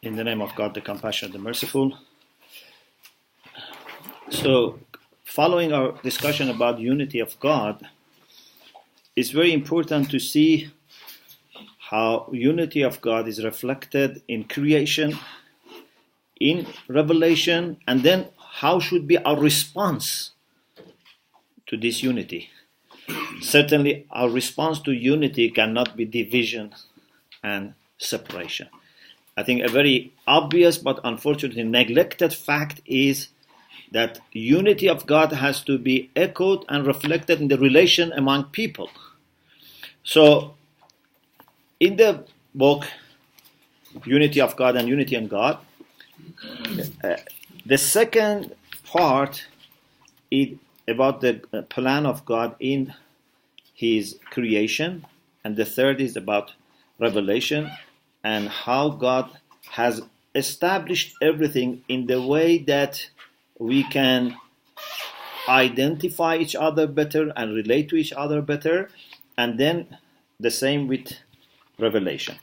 In the name of God, the compassionate, the merciful. So, following our discussion about unity of God, it's very important to see how unity of God is reflected in creation, in revelation, and then how should be our response to this unity. Certainly, our response to unity cannot be division and separation. I think a very obvious but unfortunately neglected fact is that unity of God has to be echoed and reflected in the relation among people. So, in the book, Unity of God and Unity in God, the second part is about the plan of God in His creation, and the third is about revelation and how God has established everything in the way that we can identify each other better and relate to each other better, and then the same with revelation.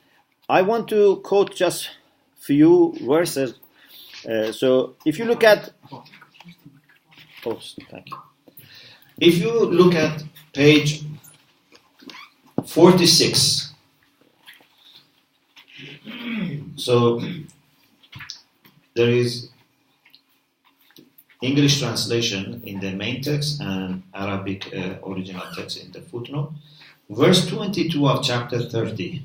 I want to quote just few verses. So if you look at thank you. If you look at page 46, so there is English translation in the main text and Arabic original text in the footnote. Verse 22 of chapter 30.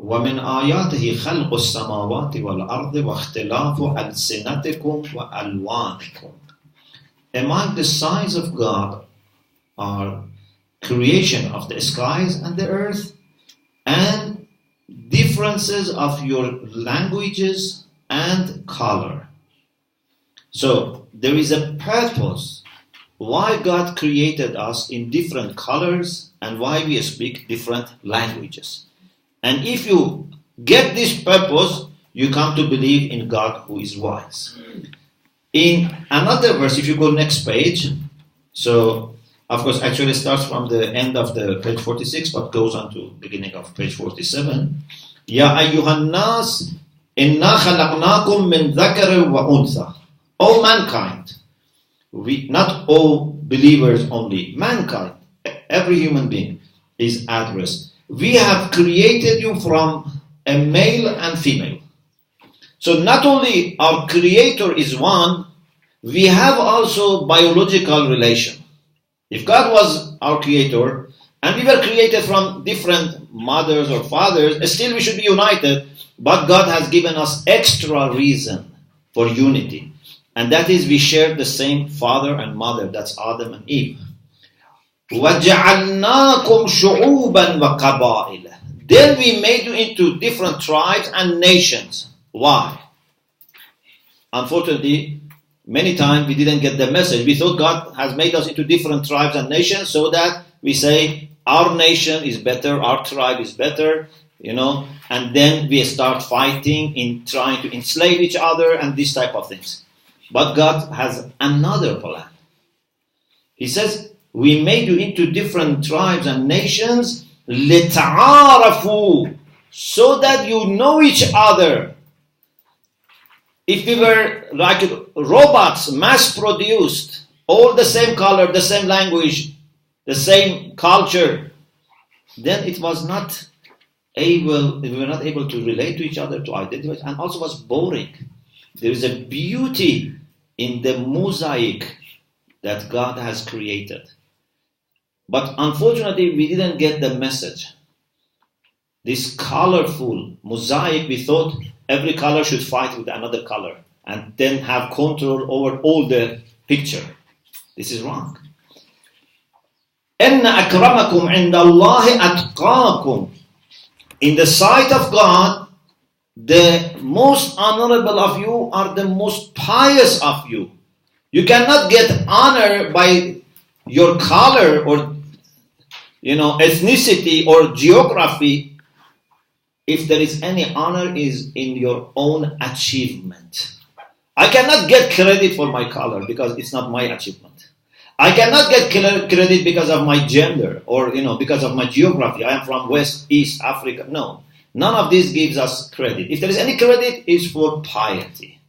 وَمِنْ آيَاتِهِ خَلْقُ السَّمَاوَاتِ وَالْأَرْضِ وَاخْتِلَافُ أَلْسِنَتِكُمْ وَأَلْوَانِكُمْ. Among the signs of God are creation of the skies and the earth, and differences of your languages and color. So there is a purpose why God created us in different colors and why we speak different languages. And if you get this purpose, you come to believe in God who is wise. In another verse, if you go next page, so of course actually starts from the end of the page 46 but goes on to beginning of page 47. Ya ayyuhan nas inna khalaqnakum min dhakarin wa untha. All mankind, we, not all believers only, mankind, every human being is addressed. We have created you from a male and female. So not only our creator is one, we have also biological relation. If God was our creator and we were created from different mothers or fathers, still we should be united, but God has given us extra reason for unity. And that is we share the same father and mother, that's Adam and Eve. وَجَعَلْنَاكُمْ شُعُوبًا وَقَبَائِلًا. Then we made you into different tribes and nations. Why? Unfortunately, many times we didn't get the message. We thought God has made us into different tribes and nations so that we say our nation is better, our tribe is better, and then we start fighting in trying to enslave each other and this type of things. But God has another plan. He says, we made you into different tribes and nations, لِتَعَارَفُوا, so that you know each other. If we were like robots, mass-produced, all the same color, the same language, the same culture, then we were not able to relate to each other, to identify, and also was boring. There is a beauty in the mosaic that God has created. But unfortunately, we didn't get the message. This colorful mosaic, we thought every color should fight with another color and then have control over all the picture. This is wrong. إِنَّ أَكْرَمَكُمْ عِنْدَ اللَّهِ أَتْقَاكُمْ. In the sight of God, the most honorable of you are the most pious of you. You cannot get honor by your color or ethnicity or geography. If there is any honor, is in your own achievement. I cannot get credit for my color because it's not my achievement. I cannot get credit because of my gender or because of my geography. I am from West, East Africa. No. None of this gives us credit. If there is any credit, it's for piety,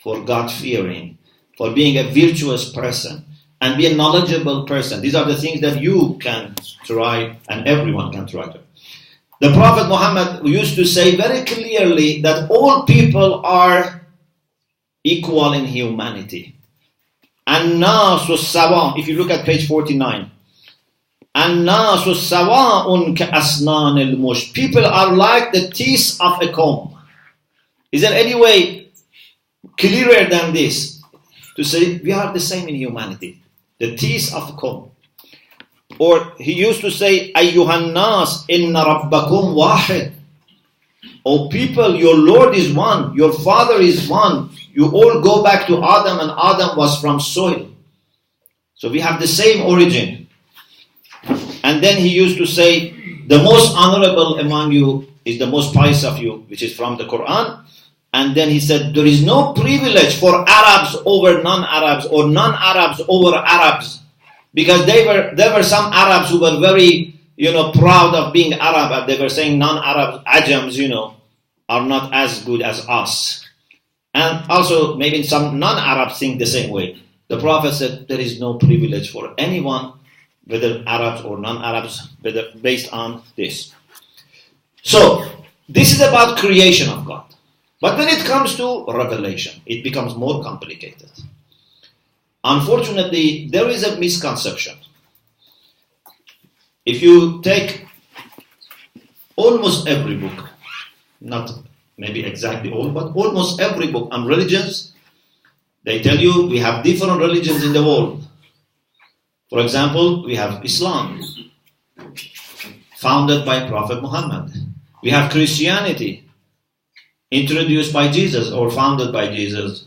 for God-fearing, for being a virtuous person, and be a knowledgeable person. These are the things that you can try, and everyone can try to. The Prophet Muhammad used to say very clearly that all people are equal in humanity. الناس سواء. If you look at page 49. الناس سواء كأسنان المشط. People are like the teeth of a comb. Is there any way clearer than this to say we are the same in humanity? The teeth of a comb. Or he used to say, أيها الناس إن ربكم واحد. O people, your Lord is one, your Father is one. You all go back to Adam, and Adam was from soil. So we have the same origin. And then he used to say, the most honorable among you is the most pious of you, which is from the Quran. And then he said, there is no privilege for Arabs over non-Arabs, or non-Arabs over Arabs. Because there were some Arabs who were very, proud of being Arab. And they were saying non-Arabs, Ajams, are not as good as us. And also, maybe some non-Arabs think the same way. The Prophet said there is no privilege for anyone, whether Arabs or non-Arabs, based on this. So, this is about creation of God. But when it comes to revelation, it becomes more complicated. Unfortunately, there is a misconception. If you take almost every book, not maybe exactly all, but almost every book on religions, they tell you we have different religions in the world. For example, we have Islam, founded by Prophet Muhammad. We have Christianity, introduced by Jesus or founded by Jesus.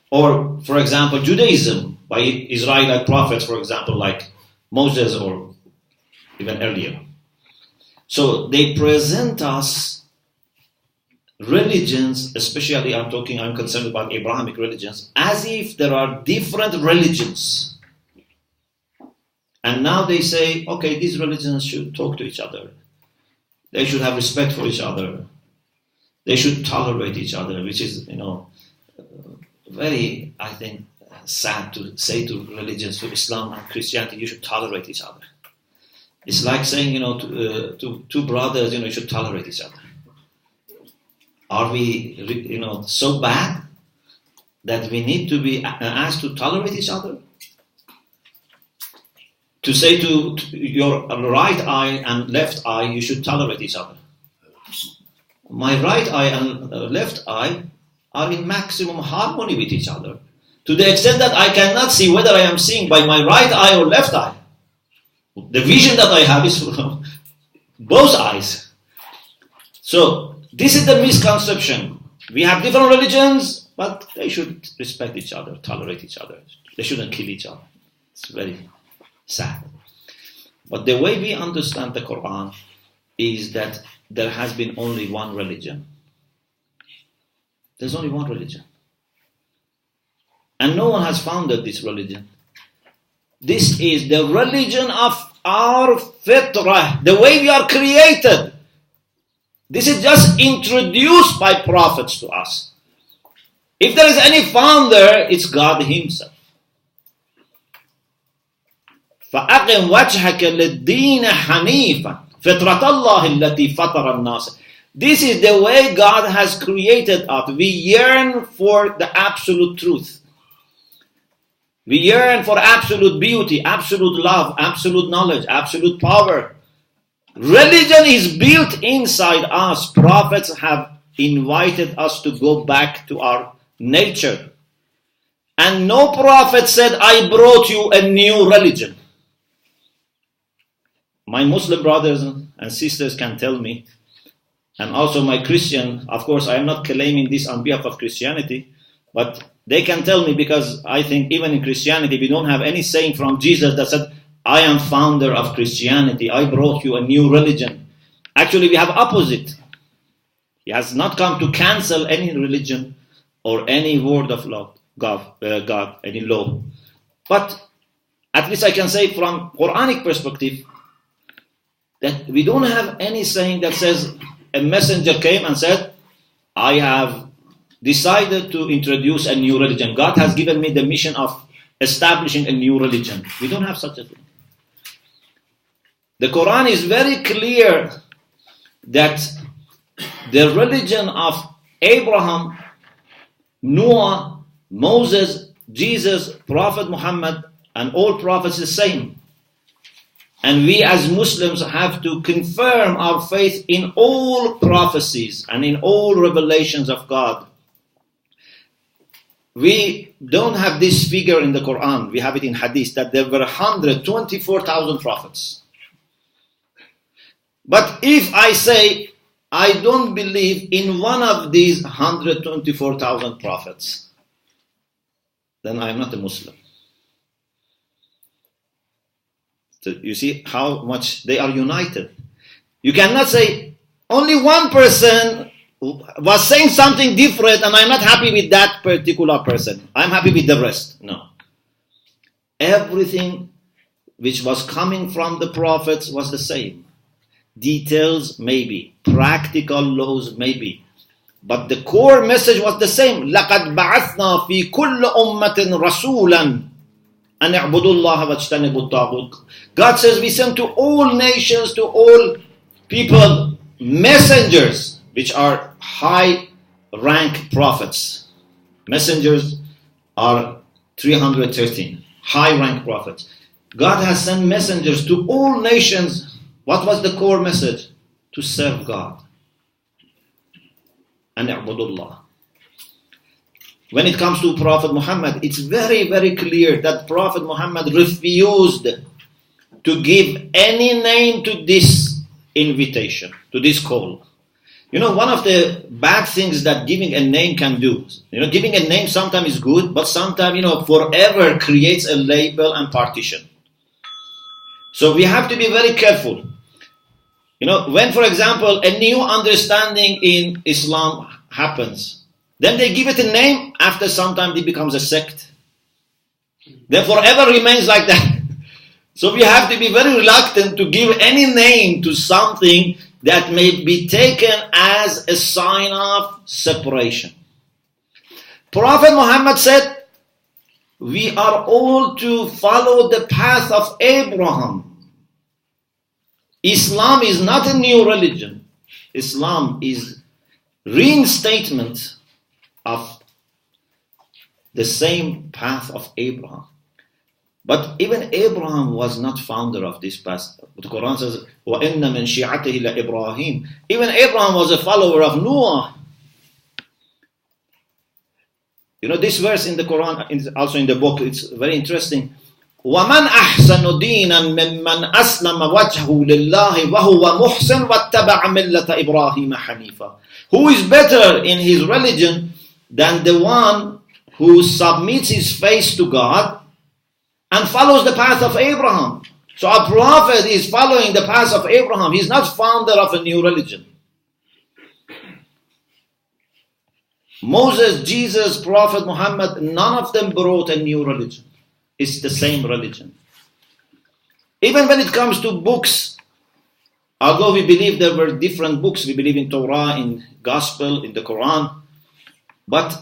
Or, for example, Judaism, by Israelite prophets, for example, like Moses or even earlier. So they present us religions, especially I'm concerned about Abrahamic religions, as if there are different religions. And now they say, okay, these religions should talk to each other. They should have respect for each other. They should tolerate each other, which is, very, I think, sad to say to religions, to Islam and Christianity, you should tolerate each other. It's like saying, to two brothers, you should tolerate each other. Are we, so bad that we need to be asked to tolerate each other? To say to your right eye and left eye, you should tolerate each other. My right eye and left eye are in maximum harmony with each other, to the extent that I cannot see whether I am seeing by my right eye or left eye. The vision that I have is from both eyes. So, this is the misconception. We have different religions, but they should respect each other, tolerate each other. They shouldn't kill each other. It's very sad. But the way we understand the Quran is that there has been only one religion. There's only one religion. And no one has founded this religion. This is the religion of our fitrah, the way we are created. This is just introduced by prophets to us. If there is any founder, it's God Himself. فَأَقِمْ وَجْهَكَ لِلدِّينِ حَنِيفًا فِطْرَةَ اللَّهِ الَّتِي فَطَرَ النَّاسَ. This is the way God has created us. We yearn for the absolute truth. We yearn for absolute beauty, absolute love, absolute knowledge, absolute power. Religion is built inside us. Prophets have invited us to go back to our nature. And no prophet said, I brought you a new religion. My Muslim brothers and sisters can tell me, and also my Christian, of course I am not claiming this on behalf of Christianity, but they can tell me, because I think even in Christianity we don't have any saying from Jesus that said, I am founder of Christianity, I brought you a new religion. Actually we have opposite. He has not come to cancel any religion or any word of law, God, any law. But at least I can say from Quranic perspective that we don't have any saying that says a messenger came and said, I have decided to introduce a new religion. God has given me the mission of establishing a new religion. We don't have such a thing. The Quran is very clear that the religion of Abraham, Noah, Moses, Jesus, Prophet Muhammad, and all prophets is the same. And we as Muslims have to confirm our faith in all prophecies and in all revelations of God. We don't have this figure in the Quran, we have it in Hadith, that there were 124,000 prophets. But if I say, I don't believe in one of these 124,000 prophets, then I am not a Muslim. So you see how much they are united. You cannot say, only one person was saying something different and I'm not happy with that particular person. I'm happy with the rest. No. Everything which was coming from the prophets was the same. Details maybe, practical laws maybe, but the core message was the same. لَقَدْ بَعَثْنَا فِي كُلِّ أُمَّةٍ رَسُولًا أَنْ اعْبُدُوا اللَّهَ وَاجْتَنِبُوا الطَّاغُوتَ. God says we send to all nations, to all people, messengers, which are high rank prophets. Messengers are 313, high rank prophets. God has sent messengers to all nations. What was the core message? To serve God. And i'budullah. When it comes to Prophet Muhammad, it's very, very clear that Prophet Muhammad refused to give any name to this invitation, to this call. You know, one of the bad things that giving a name can do, giving a name sometimes is good, but sometimes, forever creates a label and partition. So we have to be very careful. When, for example, a new understanding in Islam happens, then they give it a name, after some time it becomes a sect. Then forever remains like that. So we have to be very reluctant to give any name to something that may be taken as a sign of separation. Prophet Muhammad said, we are all to follow the path of Abraham. Islam is not a new religion. Islam is reinstatement of the same path of Abraham. But even Abraham was not founder of this path. The Quran says, وَإِنَّ مِنْ شِيعَتِهِ لَإِبْرَاهِيمَ. Even Abraham was a follower of Noah. This verse in the Quran, also in the book, it's very interesting. وَمَنْ أَحْسَنُ دِينًا مِمَّنْ أَسْلَمَ وَجْهَهُ لِلَّهِ وَهُوَ مُحْسِنٌ وَاتَّبَعَ مِلَّةَ إِبْرَاهِيمَ حَنِيفًا. Who is better in his religion than the one who submits his face to God and follows the path of Abraham? So a prophet is following the path of Abraham. He's not founder of a new religion. Moses, Jesus, Prophet Muhammad, none of them brought a new religion. It's the same religion. Even when it comes to books, although we believe there were different books, we believe in Torah, in Gospel, in the Quran, but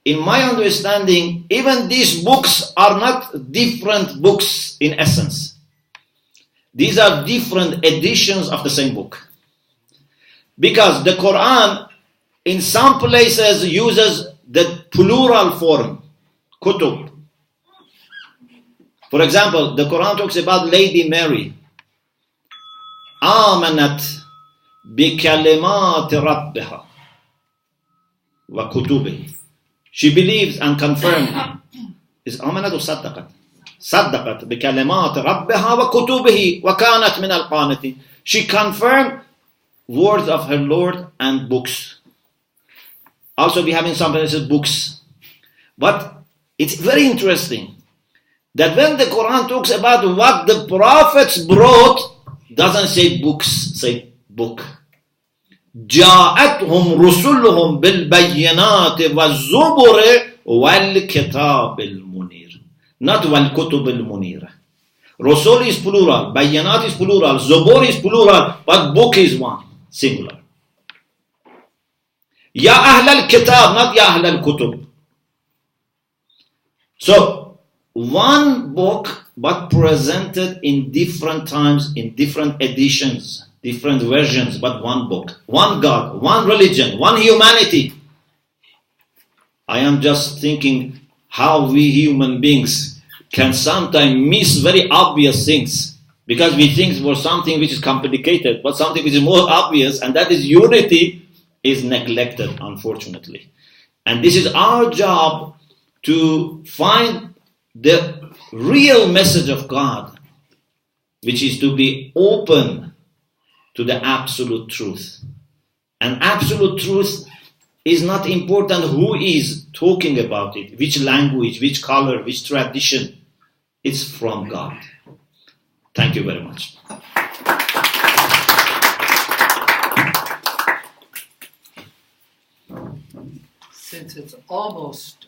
in my understanding, even these books are not different books in essence. These are different editions of the same book. Because the Quran, in some places, uses the plural form, kutub. For example, the Quran talks about Lady Mary. آمنت بكلمات ربها وكتبه. She believes and confirmed. Is آمنت or صدقت? صدقت بكلمات ربها وكتبه وكانت من القانتين. She confirmed words of her Lord and books. Also we have in some places books. But it's very interesting that when the Quran talks about what the prophets brought, doesn't say books, say book. جاءتهم رسلهم بالبينات والزبر والكتاب المنير. Not والكتب المنيرة. Rasul is plural, Bayanat is plural, Zubur is plural, but book is one, singular. Ya Ahl al-Kitab, not Ya Ahl al-Kutub. So, one book, but presented in different times, in different editions, different versions, but one book. One God, one religion, one humanity. I am just thinking how we human beings can sometimes miss very obvious things because we think for something which is complicated, but something which is more obvious, and that is unity, is neglected, unfortunately. And this is our job to find the real message of God, which is to be open to the absolute truth. And absolute truth is not important who is talking about it, which language, which color, which tradition. It's from God. Thank you very much. Since it's almost